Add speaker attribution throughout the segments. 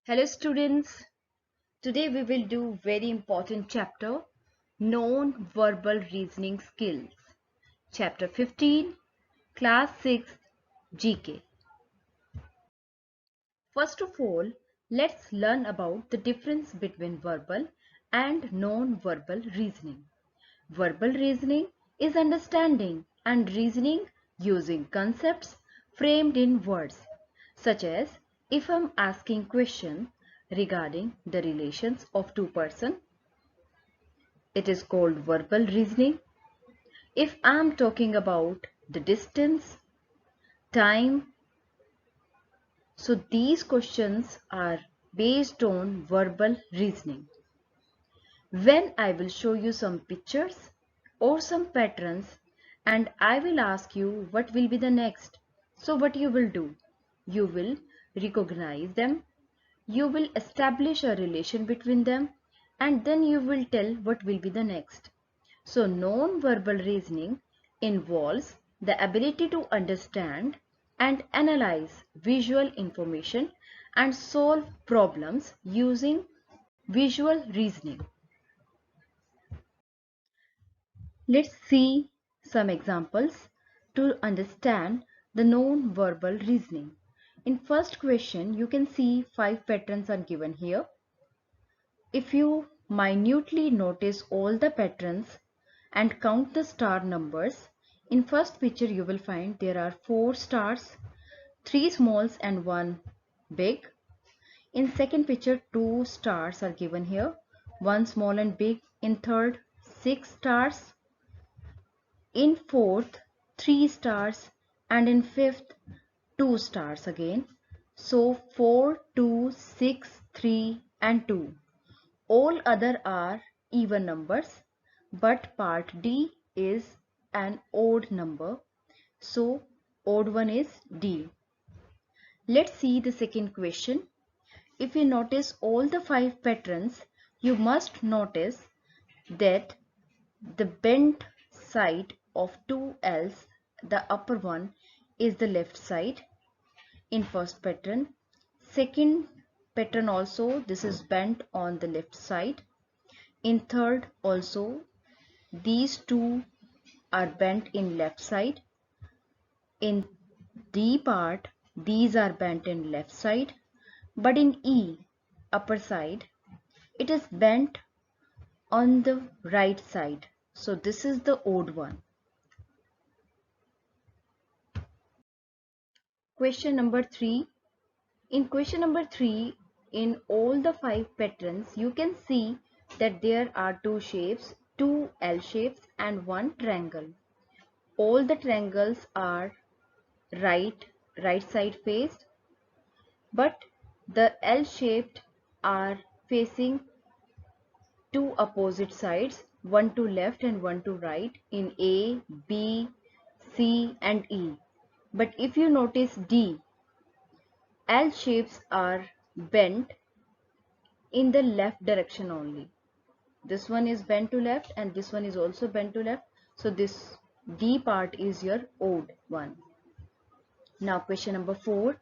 Speaker 1: Hello students, today we will do very important chapter non-verbal reasoning skills. Chapter 15, class 6 GK. First of all, let's learn about the difference between verbal and non-verbal reasoning. Verbal reasoning is understanding and reasoning using concepts framed in words, such as if I'm asking question regarding the relations of two persons, it is called verbal reasoning. If I'm talking about the distance, time, so these questions are based on verbal reasoning. When I will show you some pictures or some patterns and I will ask you what will be the next. So what you will do? You will recognize them, you will establish a relation between them, and then you will tell what will be the next. So non-verbal reasoning involves the ability to understand and analyze visual information and solve problems using visual reasoning. Let's see some examples to understand the non-verbal reasoning. In first question, you can see 5 patterns are given here. If you minutely notice all the patterns and count the star numbers, in first picture you will find there are 4 stars, 3 smalls and 1 big. In second picture, 2 stars are given here, 1 small and big. In third, 6 stars. In fourth, 3 stars, and in fifth, 2 stars again. So 4, 2, 6, 3 and 2. All other are even numbers, but part D is an odd number. So odd one is D. Let's see the second question. If you notice all the 5 patterns, you must notice that the bent side of 2Ls, the upper one, is the left side in first pattern. Second pattern also, this is bent on the left side. In third also, these two are bent in left side. In D part, these are bent in left side. But in E, upper side, it is bent on the right side. So this is the odd one. Question number 3. In question number 3, in all the 5 patterns, you can see that there are 2 shapes, 2 L shapes and 1 triangle. All the triangles are right side faced, but the L shaped are facing two opposite sides, one to left and one to right in A, B, C and E. But if you notice D, L shapes are bent in the left direction only. This one is bent to left and this one is also bent to left. So this D part is your odd one. Now question number 4.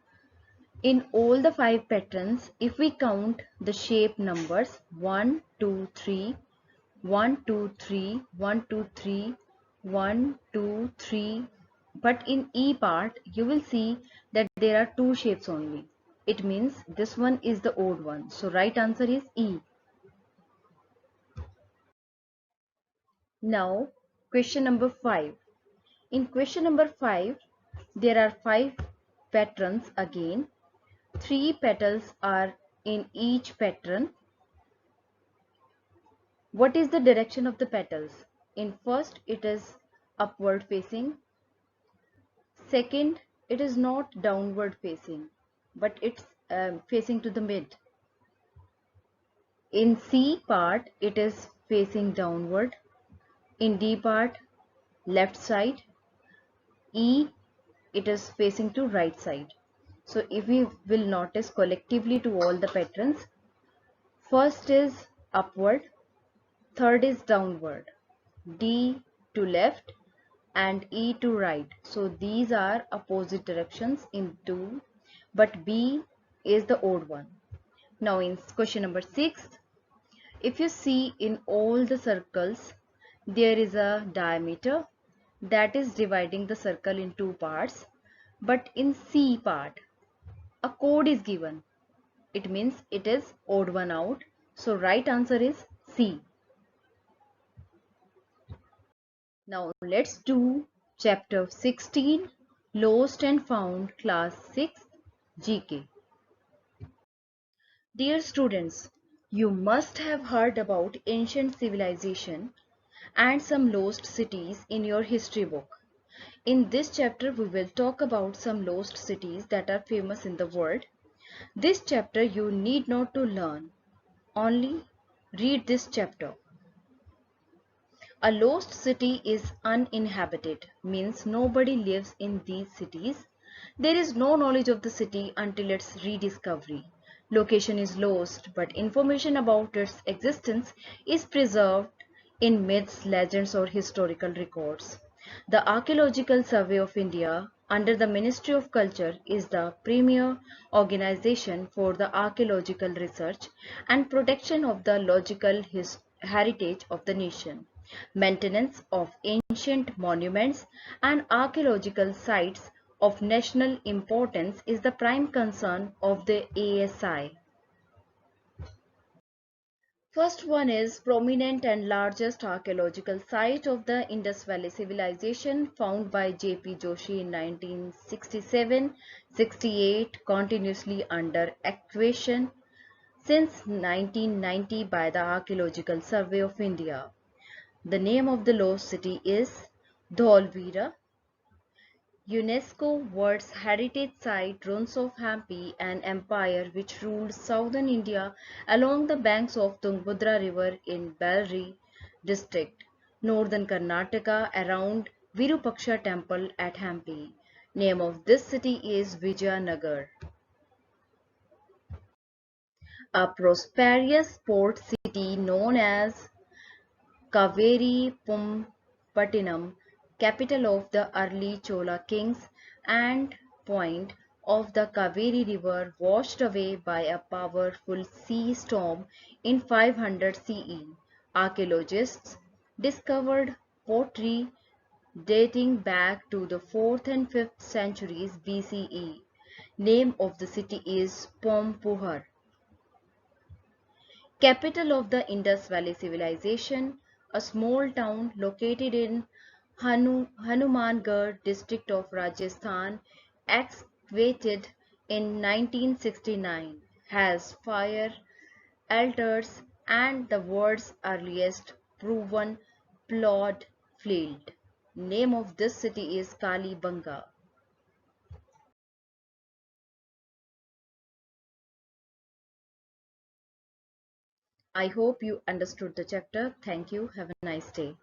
Speaker 1: In all the 5 patterns, if we count the shape numbers 1, 2, 3, 1, 2, 3, 1, 2, 3, 1, 2, 3, but in E part, you will see that there are 2 shapes only. It means this one is the odd one. So right answer is E. Now question number 5. In question number 5, there are 5 patterns again. 3 petals are in each pattern. What is the direction of the petals? In first, it is upward facing. Second, it is not downward facing, but it's facing to the mid. In C part, it is facing downward. In D part, left side. E, it is facing to right side. So if we will notice collectively to all the patterns, first is upward, third is downward, D to left and E to right. So these are opposite directions in 2, but B is the odd one. Now in question number 6, if you see in all the circles, there is a diameter that is dividing the circle in two parts. But in C part, a code is given. It means it is odd one out. So right answer is C. Now let's do chapter 16, Lost and Found, class 6 GK. Dear students, you must have heard about ancient civilization and some lost cities in your history book. In this chapter, we will talk about some lost cities that are famous in the world. This chapter you need not to learn, only read this chapter. A lost city is uninhabited, means nobody lives in these cities. There is no knowledge of the city until its rediscovery. Location is lost, but information about its existence is preserved in myths, legends, or historical records. The Archaeological Survey of India, under the Ministry of Culture, is the premier organization for the archaeological research and protection of the logical heritage of the nation. Maintenance of ancient monuments and archaeological sites of national importance is the prime concern of the ASI. First one is prominent and largest archaeological site of the Indus Valley Civilization, found by J.P. Joshi in 1967-68, continuously under excavation since 1990 by the Archaeological Survey of India. The name of the lost city is Dholvira. UNESCO World Heritage Site, ruins of Hampi, an empire which ruled southern India along the banks of Tungabhadra River in Bellary district, northern Karnataka, around Virupaksha temple at Hampi. Name of this city is Vijayanagar. A prosperous port city known as Kaveri capital of the early Chola kings and point of the Kaveri river, washed away by a powerful sea storm in 500 CE. Archaeologists discovered pottery dating back to the 4th and 5th centuries BCE. Name of the city is Pompuhar. Capital of the Indus Valley Civilization, a small town located in Hanumangarh district of Rajasthan, excavated in 1969, has fire altars and the world's earliest proven plowed field. Name of this city is Kalibanga. I hope you understood the chapter. Thank you. Have a nice day.